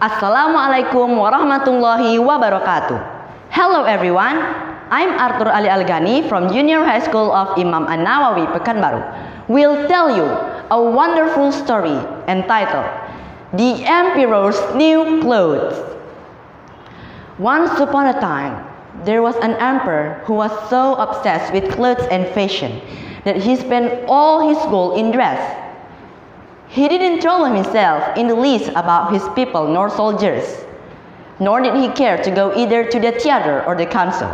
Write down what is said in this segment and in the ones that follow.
Assalamualaikum warahmatullahi wabarakatuh. Hello everyone, I'm Arthur Ali Al-Ghani from Junior High School of Imam An-Nawawi, Pekanbaru. We'll tell you a wonderful story entitled The Emperor's New Clothes. Once upon a time, there was an emperor who was so obsessed with clothes and fashion that he spent all his gold in dress. He didn't trouble himself in the least about his people nor soldiers, nor did he care to go either to the theater or the council,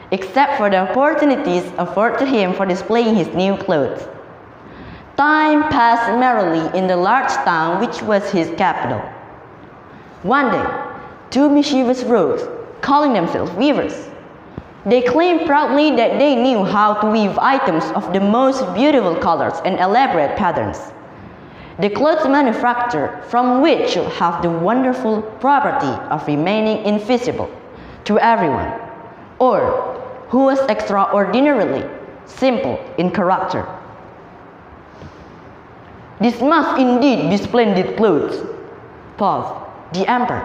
except for the opportunities offered to him for displaying his new clothes. Time passed merrily in the large town which was his capital. One day, two mischievous rogues, calling themselves weavers, they claimed proudly that they knew how to weave items of the most beautiful colors and elaborate patterns. The clothes manufactured from which should have the wonderful property of remaining invisible to everyone, or who was extraordinarily simple in character. This must indeed be splendid clothes, thought the emperor.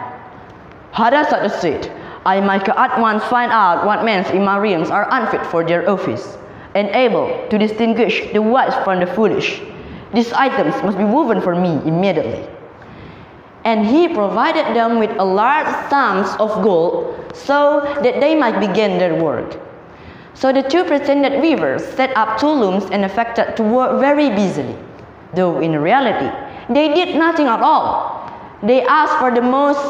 Had I such a suit, I might at once find out what men's imariums are unfit for their office, and able to distinguish the wise from the foolish. These items must be woven for me immediately. And he provided them with a large sums of gold so that they might begin their work. So the two pretended weavers set up two looms and affected to work very busily, though in reality they did nothing at all. They asked for the most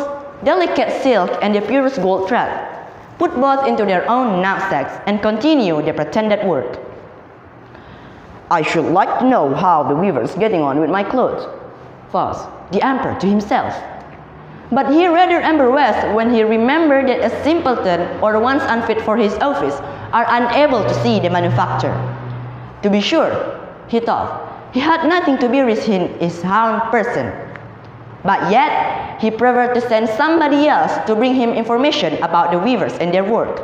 delicate silk and the purest gold thread, put both into their own knapsacks, and continued their pretended work. I should like to know how the weaver's getting on with my clothes, thought the emperor to himself. But he rather embarrassed when he remembered that a simpleton or ones unfit for his office are unable to see the manufacture. To be sure, he thought, he had nothing to be with his own person. But yet, he preferred to send somebody else to bring him information about the weavers and their work.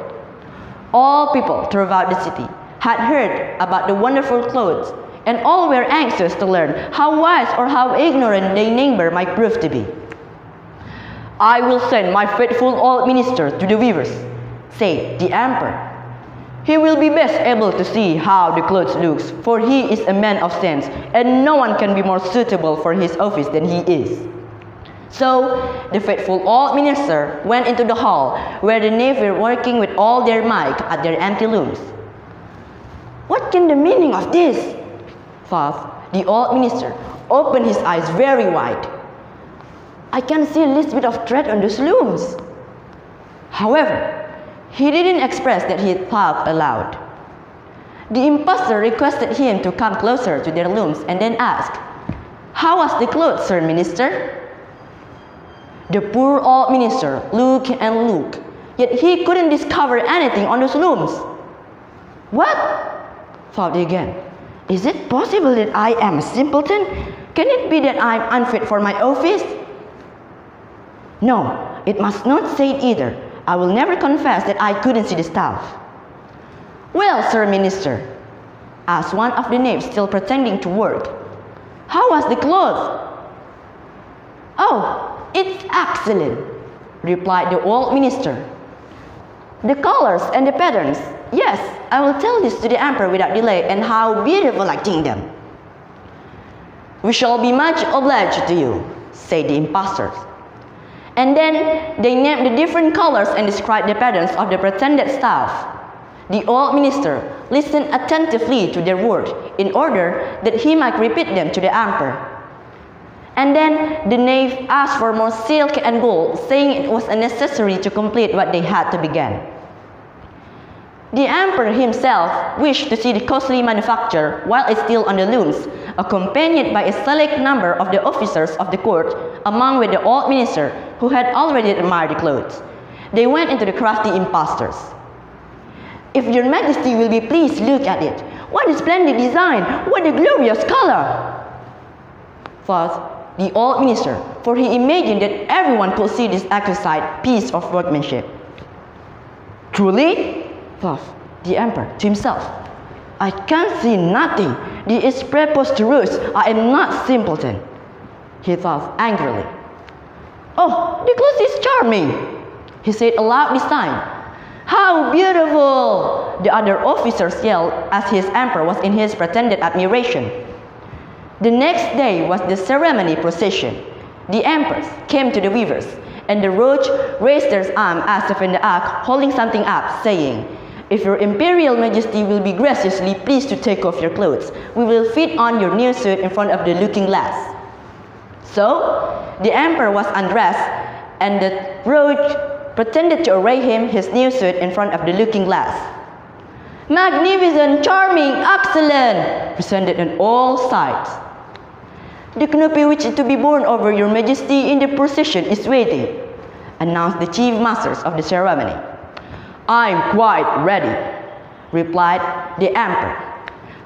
All people throughout the city had heard about the wonderful clothes, and all were anxious to learn how wise or how ignorant their neighbor might prove to be. I will send my faithful old minister to the weavers, said the emperor. He will be best able to see how the clothes looks, for he is a man of sense, and no one can be more suitable for his office than he is. So the faithful old minister went into the hall where the knaves were working with all their might at their empty looms. What can the meaning of this? Thought the old minister, opened his eyes very wide. I can see a little bit of thread on those looms. However, he didn't express that he thought aloud. The impostor requested him to come closer to their looms and then asked, How was the clothes, sir minister? The poor old minister looked and looked, yet he couldn't discover anything on those looms. What? Thought again. Is it possible that I am a simpleton? Can it be that I am unfit for my office? No, it must not say it either. I will never confess that I couldn't see the stuff. Well, sir minister, asked one of the knaves still pretending to work, how was the clothes? Oh, it's excellent, replied the old minister. The colors and the patterns, yes, I will tell this to the emperor without delay, and how beautiful I think them. We shall be much obliged to you, said the impostors. And then they named the different colors and described the patterns of the pretended stuff. The old minister listened attentively to their words in order that he might repeat them to the emperor. And then the knave asked for more silk and gold, saying it was unnecessary to complete what they had to begin. The emperor himself wished to see the costly manufacture while it's still on the looms, accompanied by a select number of the officers of the court, among with the old minister, who had already admired the clothes. They went into the crafty impostors. If your majesty will be pleased to look at it, what a splendid design, what a glorious color! Thought the old minister, for he imagined that everyone could see this exquisite piece of workmanship. Truly? Thought the emperor to himself. I can see nothing. This is preposterous. I am not simpleton. He thought angrily. "Oh, the clothes is charming," he said aloud this time. "How beautiful!" the other officers yelled as his emperor was in his pretended admiration. The next day was the ceremony procession. The emperors came to the weavers, and the roach raised their arm as if in the act holding something up, saying, "If your imperial majesty will be graciously pleased to take off your clothes, we will fit on your new suit in front of the looking glass." So, the emperor was undressed, and the roach pretended to array him his new suit in front of the looking glass. "Magnificent, charming, excellent!" resounded on all sides. "The canopy which is to be borne over your majesty in the procession is waiting," announced the chief masters of the ceremony. "I'm quite ready," replied the emperor.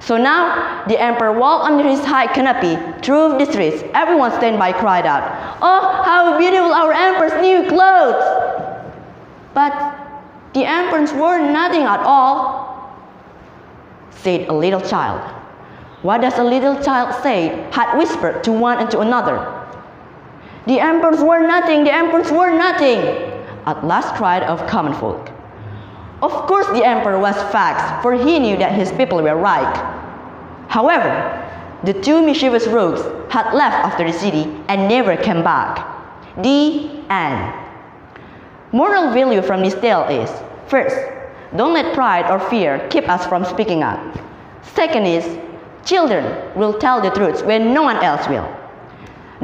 So now the emperor walked under his high canopy through the streets. Everyone standing by cried out, "Oh, how beautiful our emperor's new clothes!" "But the emperor's wore nothing at all," said a little child. "What does a little child say?" had whispered to one and to another. "The emperor's wore nothing, the emperor's wore nothing," at last cried of common folk. Of course the emperor was vexed, for he knew that his people were right. However, the two mischievous rogues had left after the city and never came back. The end. Moral value from this tale is, first, don't let pride or fear keep us from speaking up. Second is, children will tell the truth when no one else will.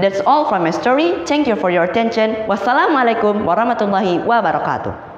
That's all from my story. Thank you for your attention. Wassalamualaikum warahmatullahi wabarakatuh.